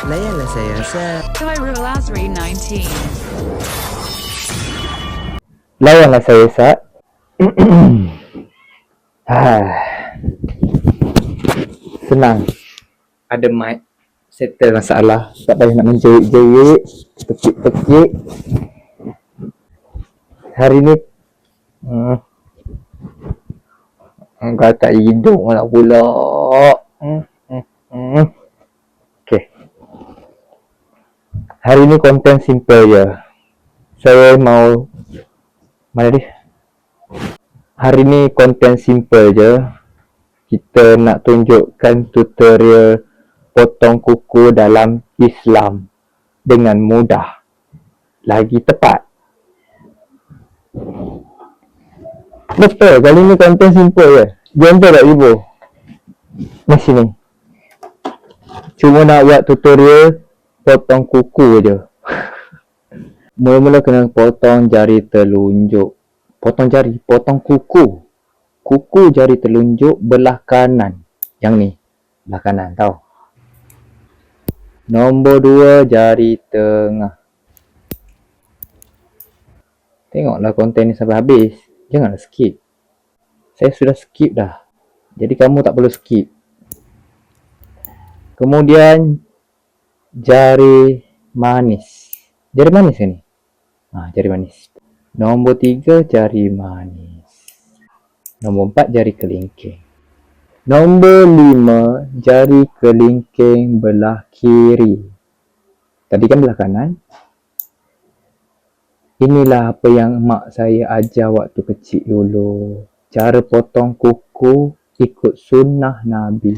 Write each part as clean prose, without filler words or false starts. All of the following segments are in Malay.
Layanlah saya, Sir. Khairul Azri 19. Layanlah saya, Sat. Senang. Ada mic. Settle masalah. Tak payah nak menjerit-jerit. Pekik-pekik. Hari ni kakak hidung lah pula. Okay. Hari ni konten simple je. Saya mau mana dia? Hari ni konten simple je. Kita nak tunjukkan tutorial potong kuku dalam Islam dengan mudah lagi tepat. Betul, kali ni konten simple je. Jom tak ibu? Di sini. Cuma nak buat tutorial potong kuku je. Mula-mula kena potong jari telunjuk. Potong kuku. Kuku jari telunjuk belah kanan. Yang ni, belah kanan tau. Nombor 2, jari tengah. Tengoklah konten ni sampai habis. Janganlah skip. Saya sudah skip dah. Jadi kamu tak perlu skip. Kemudian jari manis. Jari manis ke ni? Jari manis. Nombor 3, jari manis. Nombor 4, jari kelingking. Nombor 5, jari kelingking belah kiri. Tadi kan belah kanan. Inilah apa yang mak saya ajar waktu kecil dulu. Cara potong kuku ikut sunnah Nabi.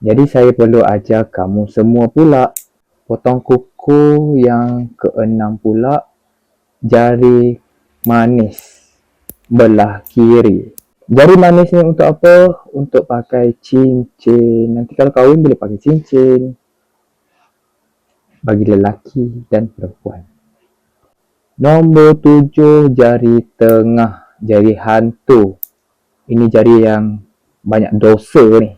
Jadi saya perlu ajar kamu semua pula. Potong kuku yang ke-6 pula, jari manis belah kiri. Jari manis ni untuk apa? Untuk pakai cincin. Nanti kalau kahwin boleh pakai cincin. Bagi lelaki dan perempuan. Nombor 7, jari tengah. Jari hantu. Ini jari yang banyak dosa ni.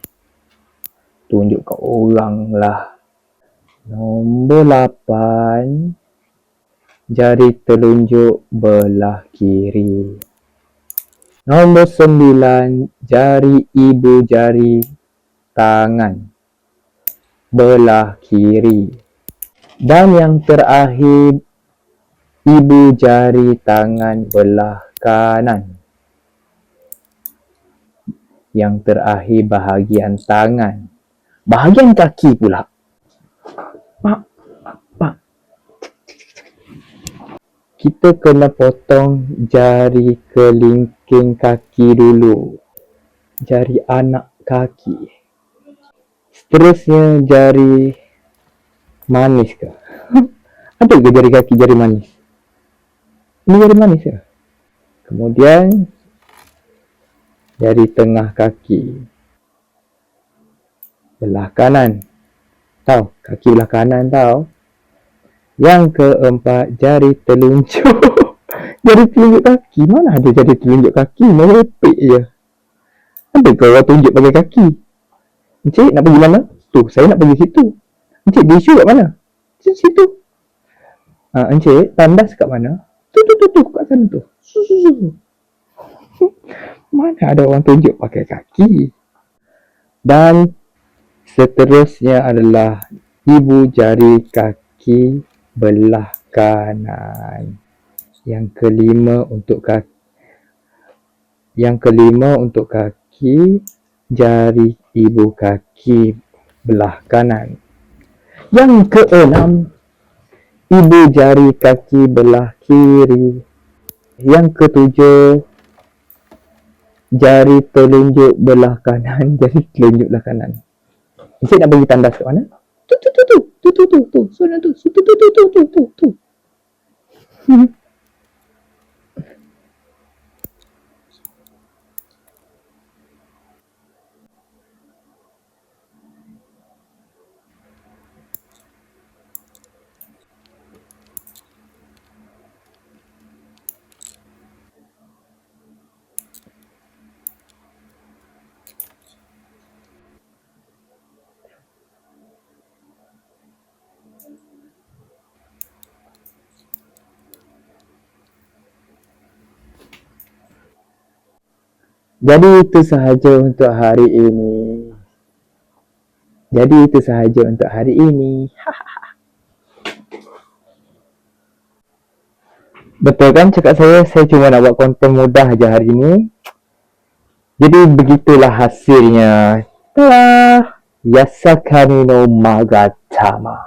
Tunjuk kat orang lah. Nombor 8, jari telunjuk belah kiri. Nombor 9, jari ibu jari tangan belah kiri. Dan yang terakhir, ibu jari tangan belah kanan. Yang terakhir, bahagian tangan. Bahagian kaki pula. Pak. Kita kena potong jari kelingking kaki dulu. Jari anak kaki. Seterusnya jari manis ke? Ada ke jari kaki jari manis? Ini jari manis ke? Kemudian jari tengah kaki. Belah kanan. Tahu? Kaki belah kanan tahu? Yang keempat, jari telunjuk. Jari telunjuk kaki. Mana ada jari telunjuk kaki? Merepek je. Ada ke orang tunjuk pakai kaki? Encik nak pergi mana? Tu, saya nak pergi situ. Encik, tisu kat mana? Situ. Encik, tandas kat mana? Tu, kat sana tu. Mana ada orang tunjuk pakai kaki? Dan seterusnya adalah ibu jari kaki belah kanan. Yang kelima untuk kaki, jari ibu kaki belah kanan. Yang keenam, ibu jari kaki belah kiri. Yang ketujuh, jari telunjuk belah kanan. Jari telunjuk belah kanan. Encik nak bagi tandas kat mana? Tu. Sana tu. Tu. Jadi itu sahaja untuk hari ini. Betul kan cakap saya? Saya cuma nak buat konten mudah aja hari ini. Jadi begitulah hasilnya. Tada! Yasakami no Magatama.